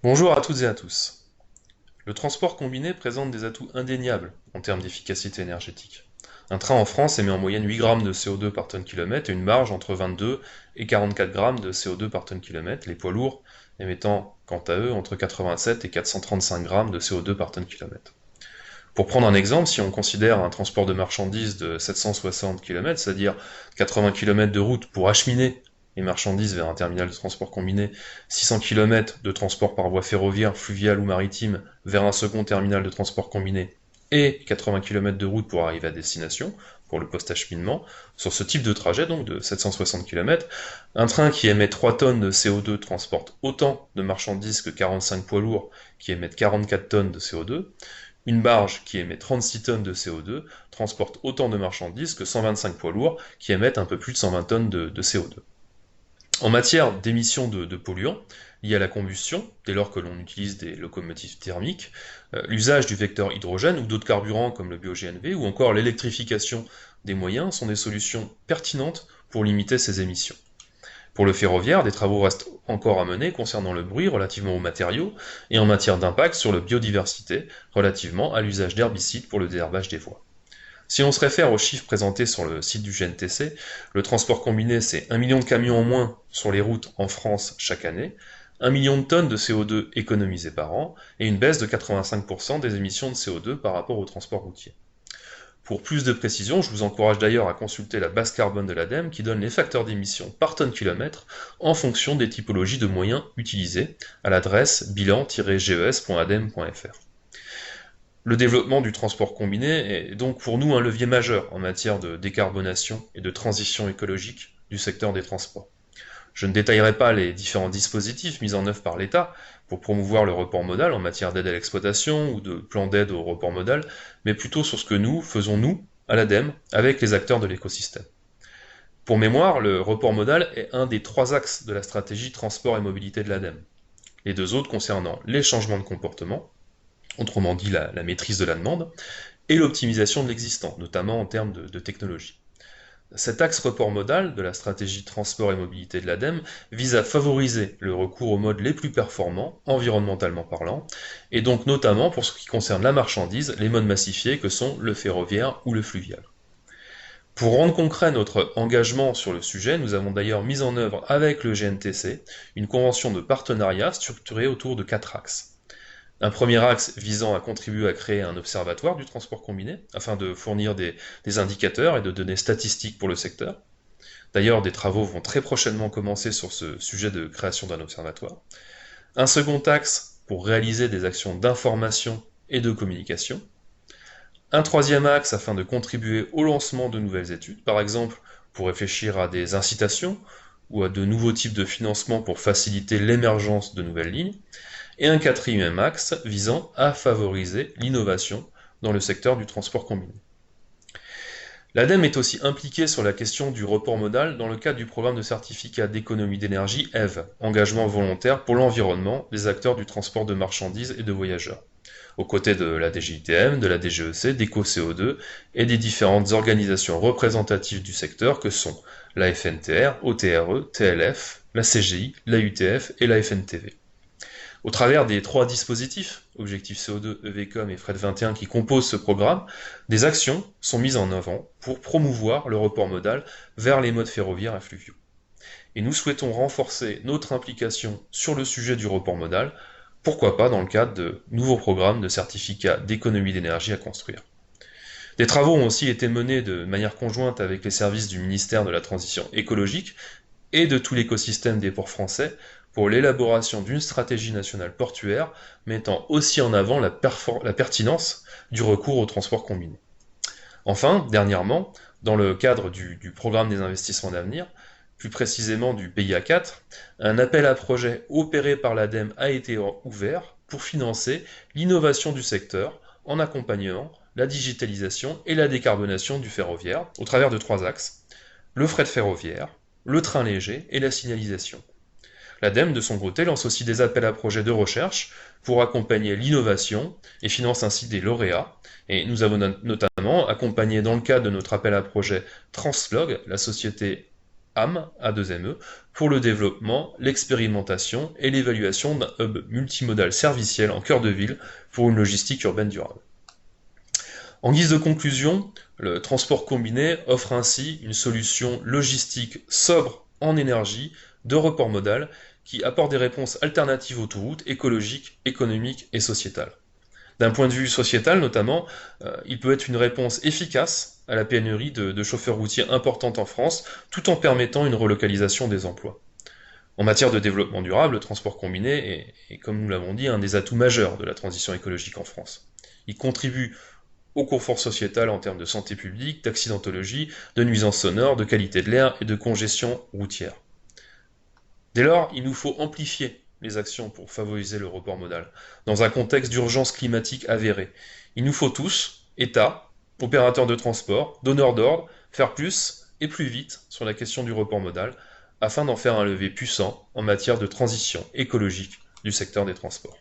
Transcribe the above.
Bonjour à toutes et à tous. Le transport combiné présente des atouts indéniables en termes d'efficacité énergétique. Un train en France émet en moyenne 8 grammes de CO2 par tonne kilomètre et une marge entre 22 et 44 grammes de CO2 par tonne kilomètre, les poids lourds émettant quant à eux entre 87 et 435 grammes de CO2 par tonne kilomètre. Pour prendre un exemple, si on considère un transport de marchandises de 760 km, c'est-à-dire 80 km de route pour acheminer les marchandises vers un terminal de transport combiné, 600 km de transport par voie ferroviaire, fluviale ou maritime vers un second terminal de transport combiné, et 80 km de route pour arriver à destination, pour le post-acheminement, sur ce type de trajet, donc de 760 km, un train qui émet 3 tonnes de CO2 transporte autant de marchandises que 45 poids lourds qui émettent 44 tonnes de CO2, une barge qui émet 36 tonnes de CO2 transporte autant de marchandises que 125 poids lourds qui émettent un peu plus de 120 tonnes de CO2. En matière d'émissions de polluants liés à la combustion, dès lors que l'on utilise des locomotives thermiques, l'usage du vecteur hydrogène ou d'autres carburants comme le bio-GNV ou encore l'électrification des moyens sont des solutions pertinentes pour limiter ces émissions. Pour le ferroviaire, des travaux restent encore à mener concernant le bruit relativement aux matériaux et en matière d'impact sur la biodiversité relativement à l'usage d'herbicides pour le désherbage des voies. Si on se réfère aux chiffres présentés sur le site du GNTC, le transport combiné c'est 1 million de camions en moins sur les routes en France chaque année, 1 million de tonnes de CO2 économisées par an et une baisse de 85% des émissions de CO2 par rapport au transport routier. Pour plus de précision, je vous encourage d'ailleurs à consulter la base carbone de l'ADEME qui donne les facteurs d'émission par tonne kilomètre en fonction des typologies de moyens utilisés à l'adresse bilan-ges.adem.fr. Le développement du transport combiné est donc pour nous un levier majeur en matière de décarbonation et de transition écologique du secteur des transports. Je ne détaillerai pas les différents dispositifs mis en œuvre par l'État pour promouvoir le report modal en matière d'aide à l'exploitation ou de plan d'aide au report modal, mais plutôt sur ce que nous faisons, nous, à l'ADEME, avec les acteurs de l'écosystème. Pour mémoire, le report modal est un des 3 axes de la stratégie transport et mobilité de l'ADEME. Les 2 autres concernant les changements de comportement, autrement dit la maîtrise de la demande, et l'optimisation de l'existant, notamment en termes de technologie. Cet axe report modal de la stratégie transport et mobilité de l'ADEME vise à favoriser le recours aux modes les plus performants, environnementalement parlant, et donc notamment pour ce qui concerne la marchandise, les modes massifiés que sont le ferroviaire ou le fluvial. Pour rendre concret notre engagement sur le sujet, nous avons d'ailleurs mis en œuvre avec le GNTC une convention de partenariat structurée autour de 4 axes. Un premier axe visant à contribuer à créer un observatoire du transport combiné, afin de fournir des indicateurs et de données statistiques pour le secteur. D'ailleurs, des travaux vont très prochainement commencer sur ce sujet de création d'un observatoire. Un second axe pour réaliser des actions d'information et de communication. Un troisième axe afin de contribuer au lancement de nouvelles études, par exemple pour réfléchir à des incitations ou à de nouveaux types de financement pour faciliter l'émergence de nouvelles lignes. Et un quatrième axe visant à favoriser l'innovation dans le secteur du transport combiné. L'ADEME est aussi impliquée sur la question du report modal dans le cadre du programme de certificat d'économie d'énergie EVE, engagement volontaire pour l'environnement des acteurs du transport de marchandises et de voyageurs, aux côtés de la DGITM, de la DGEC, d'EcoCO2 et des différentes organisations représentatives du secteur que sont la FNTR, OTRE, TLF, la CGI, la UTF et la FNTV. Au travers des 3 dispositifs, Objectif CO2, EVCOM et Fret 21 qui composent ce programme, des actions sont mises en avant pour promouvoir le report modal vers les modes ferroviaires et fluviaux. Et nous souhaitons renforcer notre implication sur le sujet du report modal, pourquoi pas dans le cadre de nouveaux programmes de certificats d'économie d'énergie à construire. Des travaux ont aussi été menés de manière conjointe avec les services du ministère de la Transition écologique et de tout l'écosystème des ports français pour l'élaboration d'une stratégie nationale portuaire mettant aussi en avant la pertinence du recours au transport combiné. Enfin, dernièrement, dans le cadre du programme des investissements d'avenir, plus précisément du PIA 4, un appel à projet opéré par l'ADEME a été ouvert pour financer l'innovation du secteur en accompagnant la digitalisation et la décarbonation du ferroviaire au travers de 3 axes, le fret ferroviaire, le train léger et la signalisation. L'ADEME, de son côté, lance aussi des appels à projets de recherche pour accompagner l'innovation et finance ainsi des lauréats. Et nous avons notamment accompagné dans le cadre de notre appel à projet Translog, la société AM, A2ME, pour le développement, l'expérimentation et l'évaluation d'un hub multimodal serviciel en cœur de ville pour une logistique urbaine durable. En guise de conclusion, le transport combiné offre ainsi une solution logistique sobre en énergie de report modal qui apporte des réponses alternatives aux autoroutes écologiques, économiques et sociétales. D'un point de vue sociétal notamment, il peut être une réponse efficace à la pénurie de chauffeurs routiers importante en France, tout en permettant une relocalisation des emplois. En matière de développement durable, le transport combiné est, comme nous l'avons dit, un des atouts majeurs de la transition écologique en France. Il contribue au confort sociétal en termes de santé publique, d'accidentologie, de nuisances sonores, de qualité de l'air et de congestion routière. Dès lors, il nous faut amplifier les actions pour favoriser le report modal, dans un contexte d'urgence climatique avérée. Il nous faut tous, État, opérateurs de transport, donneurs d'ordre, faire plus et plus vite sur la question du report modal, afin d'en faire un levier puissant en matière de transition écologique du secteur des transports.